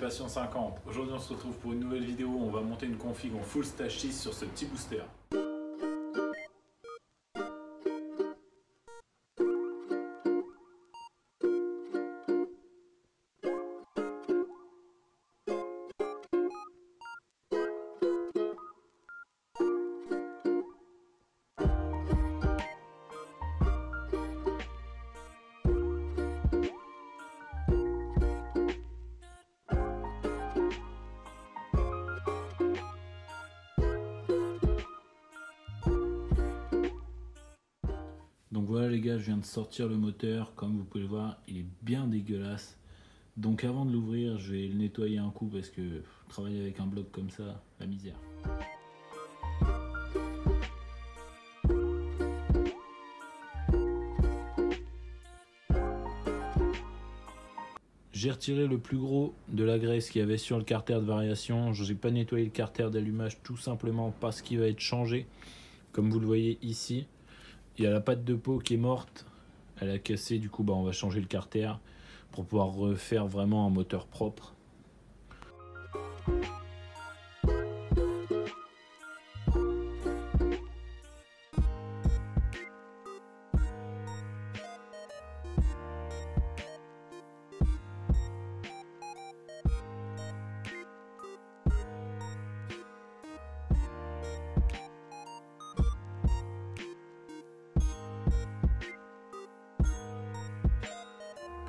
Passion 50. Aujourd'hui on se retrouve pour une nouvelle vidéo où on va monter une config en full stage 6 sur ce petit booster. Donc voilà les gars, je viens de sortir le moteur, comme vous pouvez le voir, il est bien dégueulasse. Donc avant de l'ouvrir, je vais le nettoyer un coup parce que travailler avec un bloc comme ça, la misère. J'ai retiré le plus gros de la graisse qu'il y avait sur le carter de variation. Je n'ai pas nettoyé le carter d'allumage tout simplement parce qu'il va être changé. Comme vous le voyez ici, il y a la patte de peau qui est morte. Elle a cassé, du coup on va changer le carter pour pouvoir refaire vraiment un moteur propre.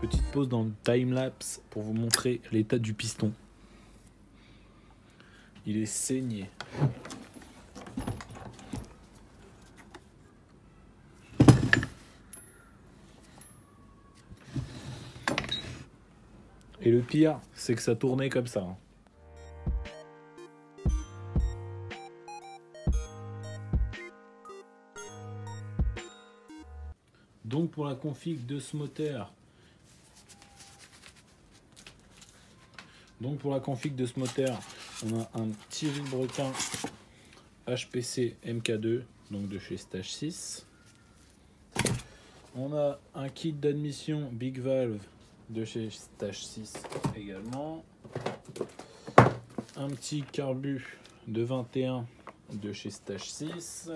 Petite pause dans le time-lapse pour vous montrer l'état du piston. Il est saigné. Et le pire, c'est que ça tournait comme ça. Donc pour la config de ce moteur, on a un petit vilebrequin HPC MK2, donc de chez Stage 6. On a un kit d'admission Big Valve de chez Stage 6 également. Un petit carbu de 21 de chez Stage 6.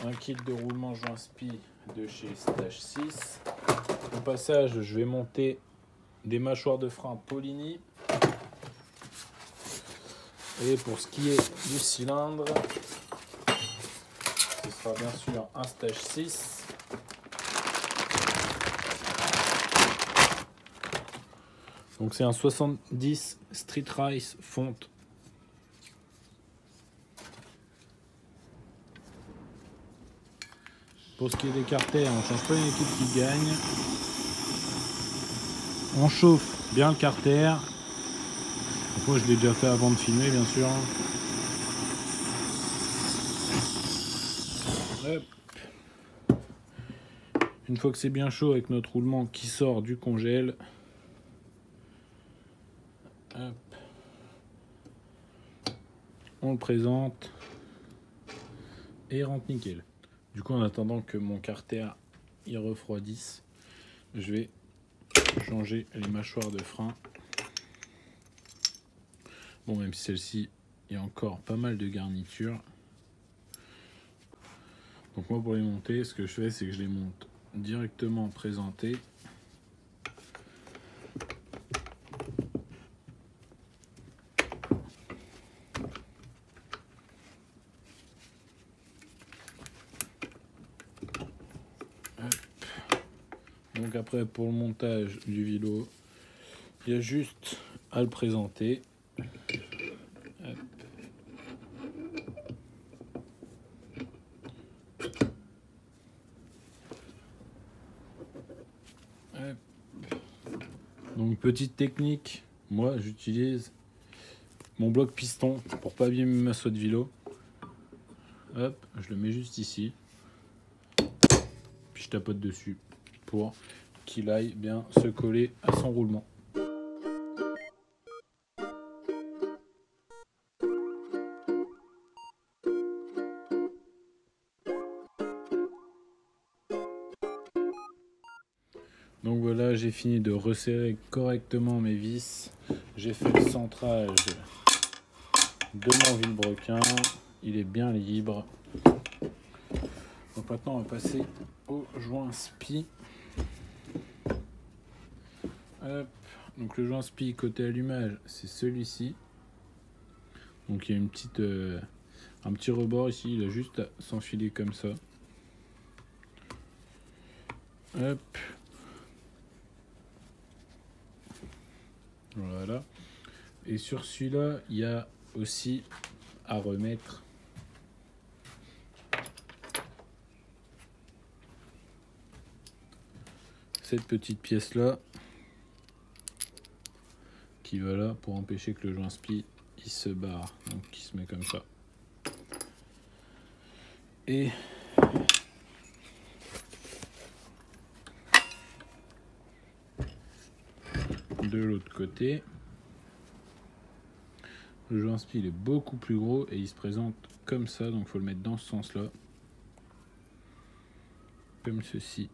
Un kit de roulement joint spi de chez Stage 6. Au passage, je vais monter des mâchoires de frein Polini. Et pour ce qui est du cylindre, ce sera bien sûr un Stage 6. Donc c'est un 70 Street Race fonte. Pour ce qui est des carters, on ne change pas une équipe qui gagne. On chauffe bien le carter. Moi, je l'ai déjà fait avant de filmer, bien sûr. Hop. Une fois que c'est bien chaud avec notre roulement qui sort du congèle, hop. On le présente et il rentre nickel. Du coup, en attendant que mon carter il refroidisse, je vais changer les mâchoires de frein. Bon, même si celle-ci, il y a encore pas mal de garnitures. Donc moi, pour les monter, ce que je fais, c'est que je les monte directement présentés. Donc après, pour le montage du vélo, il y a juste à le présenter. Hop. Hop. Donc petite technique, moi j'utilise mon bloc piston pour pas abîmer ma soie de vélo. Hop, je le mets juste ici. Puis je tapote dessus pour qu'il aille bien se coller à son roulement. Donc voilà, j'ai fini de resserrer correctement mes vis. J'ai fait le centrage de mon vilebrequin. Il est bien libre. Donc maintenant on va passer au joint spi. Hop. Donc le joint spi côté allumage, c'est celui-ci. Donc il y a une petite, un petit rebord ici, il a juste à s'enfiler comme ça. Hop. Voilà. Et sur celui-là, il y a aussi à remettre cette petite pièce-là qui va là pour empêcher que le joint spi il se barre. Donc il se met comme ça. Et de l'autre côté, le joint spi il est beaucoup plus gros et il se présente comme ça, donc il faut le mettre dans ce sens là, comme ceci,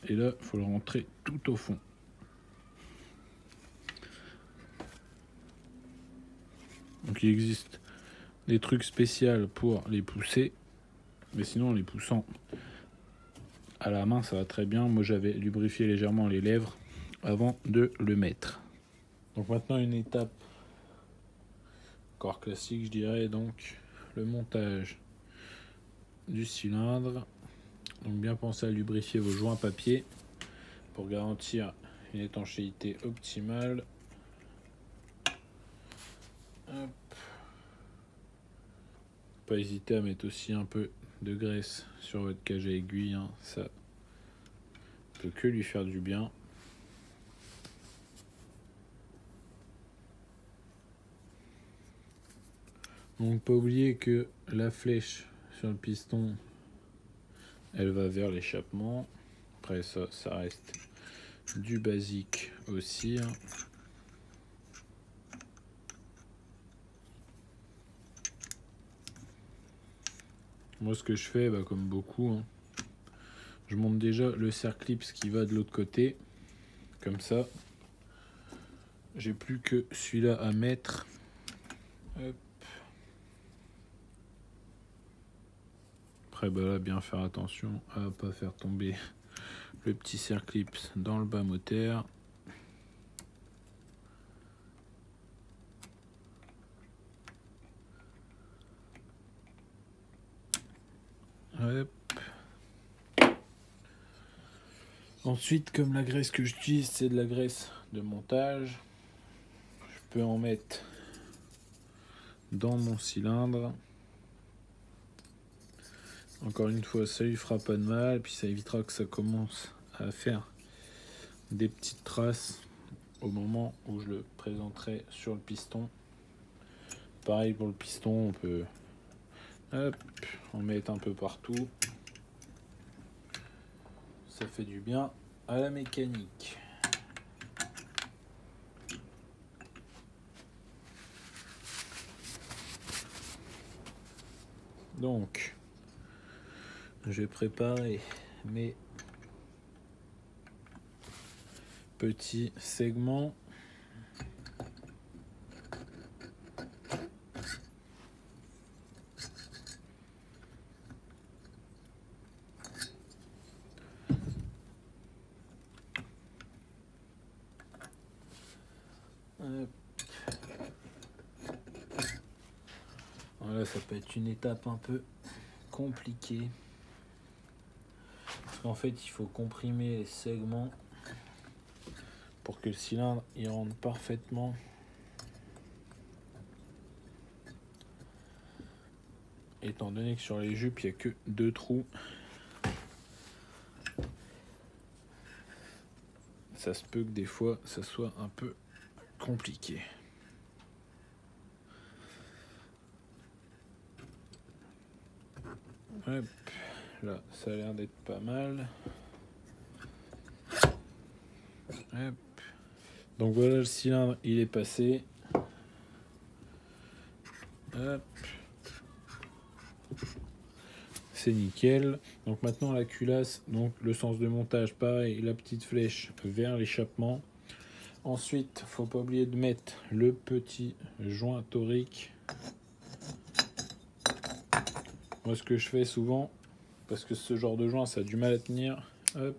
et là il faut le rentrer tout au fond. Donc il existe des trucs spéciaux pour les pousser, mais sinon en les poussant à la main ça va très bien. Moi j'avais lubrifié légèrement les lèvres avant de le mettre. Donc maintenant une étape encore classique je dirais, donc le montage du cylindre. Donc bien penser à lubrifier vos joints papier pour garantir une étanchéité optimale. Hop. Pas hésiter à mettre aussi un peu de graisse sur votre cage à aiguille, hein. Ça peut que lui faire du bien. Donc pas oublier que la flèche sur le piston elle va vers l'échappement. Après ça reste du basique aussi, hein. Moi ce que je fais, comme beaucoup, hein, je monte déjà le circlips qui va de l'autre côté, comme ça. J'ai plus que celui-là à mettre. Hop. Après là, bien faire attention à pas faire tomber le petit circlips dans le bas moteur. Hop. Ensuite, comme la graisse que j'utilise, c'est de la graisse de montage, je peux en mettre dans mon cylindre. Encore une fois, ça lui fera pas de mal, puis ça évitera que ça commence à faire des petites traces au moment où je le présenterai sur le piston. Pareil pour le piston, on peut en mettre un peu partout. Ça fait du bien à la mécanique. Donc, je vais préparer mes petits segments. Voilà, ça peut être une étape un peu compliquée. Parce qu'en fait, il faut comprimer les segments pour que le cylindre y rentre parfaitement. Étant donné que sur les jupes, il n'y a que 2 trous. Ça se peut que des fois, ça soit un peu compliqué. Hop, là, ça a l'air d'être pas mal. Hop. Donc voilà, le cylindre, il est passé. Hop. c'est nickel. Donc maintenant la culasse, donc le sens de montage, pareil, la petite flèche vers l'échappement. Ensuite, faut pas oublier de mettre le petit joint torique. Moi, ce que je fais souvent, parce que ce genre de joint, ça a du mal à tenir, hop,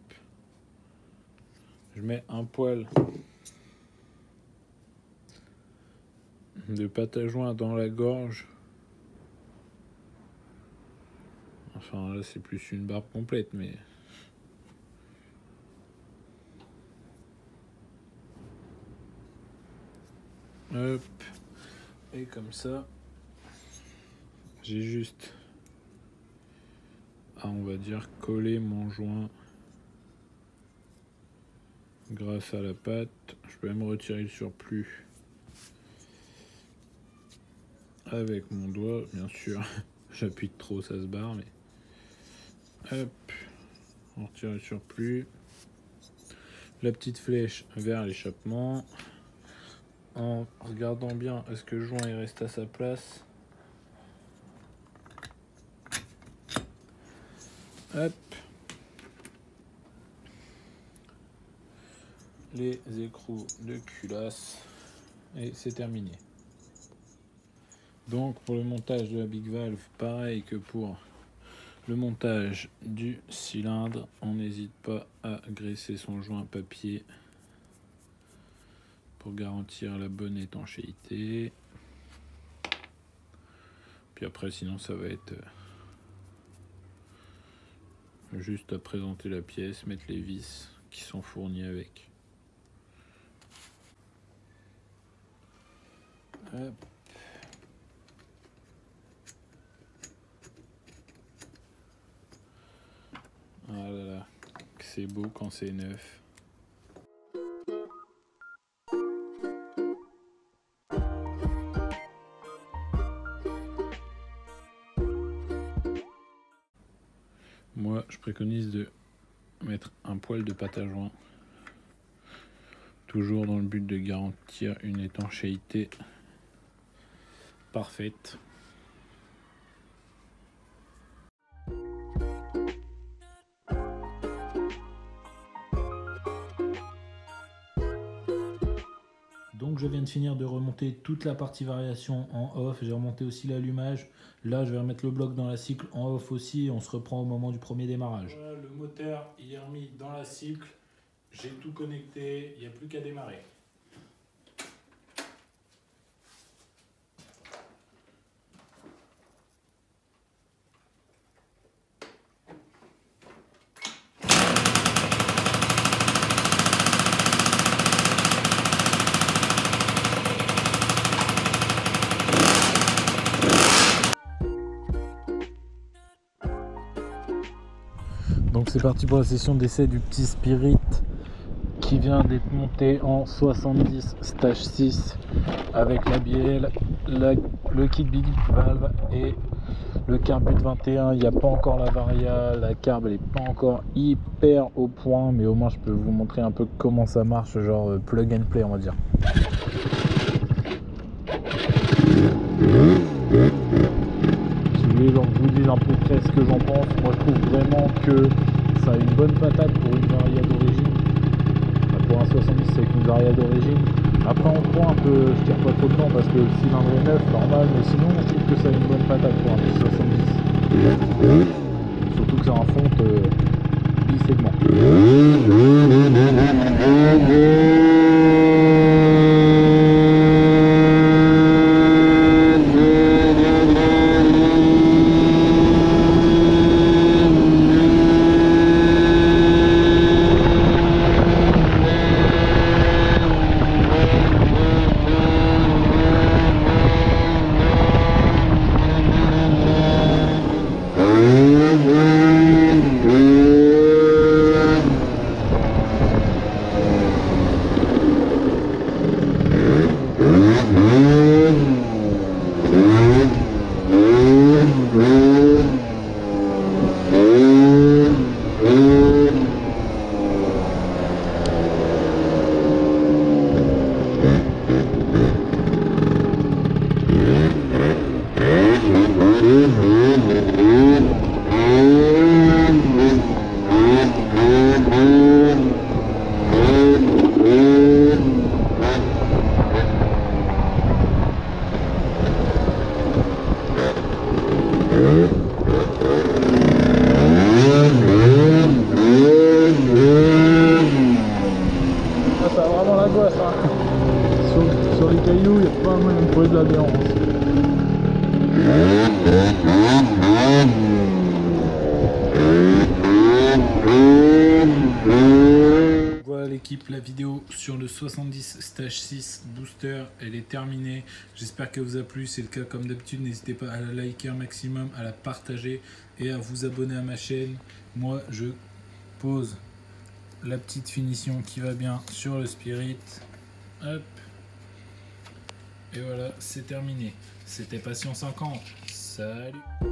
je mets un poil de pâte à joint dans la gorge. Enfin, là, c'est plus une barbe complète, mais... Hop. Et comme ça, j'ai juste à, on va dire, coller mon joint grâce à la pâte. Je peux même retirer le surplus avec mon doigt, bien sûr. J'appuie trop, ça se barre, mais hop, on retire le surplus. La petite flèche vers l'échappement. En regardant bien, est-ce que le joint il reste à sa place? Hop. Les écrous de culasse. Et c'est terminé. Donc pour le montage de la Big Valve, pareil que pour le montage du cylindre, on n'hésite pas à graisser son joint papier pour garantir la bonne étanchéité. Puis après, sinon, ça va être juste à présenter la pièce, mettre les vis qui sont fournies avec. Hop. Ah là là, c'est beau quand c'est neuf. Moi, je préconise de mettre un poil de pâte à joint, toujours dans le but de garantir une étanchéité parfaite. Donc je viens de finir de remonter toute la partie variation en off, j'ai remonté aussi l'allumage. Là je vais remettre le bloc dans la cycle en off aussi et on se reprend au moment du premier démarrage. Voilà, le moteur il est remis dans la cycle, j'ai tout connecté, il n'y a plus qu'à démarrer. Donc c'est parti pour la session d'essai du petit Spirit qui vient d'être monté en 70 stage 6 avec la bielle, le kit Big Valve et le carbut 21. Il n'y a pas encore la varia, la carb elle n'est pas encore hyper au point, mais au moins je peux vous montrer un peu comment ça marche, genre plug and play on va dire. Si vous voulez, donc, je vous dis un peu près ce que j'en pense. Moi je trouve vraiment que ça a une bonne patate pour une varia d'origine. Pour un 70 avec une varia d'origine. Après on prend un peu, je tire pas trop dedans parce que le cylindre est neuf, normal, mais sinon je trouve que ça a une bonne patate pour un 70. Surtout que c'est un fonte bi-segment. Voilà l'équipe, la vidéo sur le 70 stage 6 booster, elle est terminée. J'espère qu'elle vous a plu. C'est le cas comme d'habitude. N'hésitez pas à la liker un maximum, à la partager et à vous abonner à ma chaîne. Moi, je pose la petite finition qui va bien sur le Spirit. Hop. Et voilà, c'est terminé. C'était Passion 50. Salut!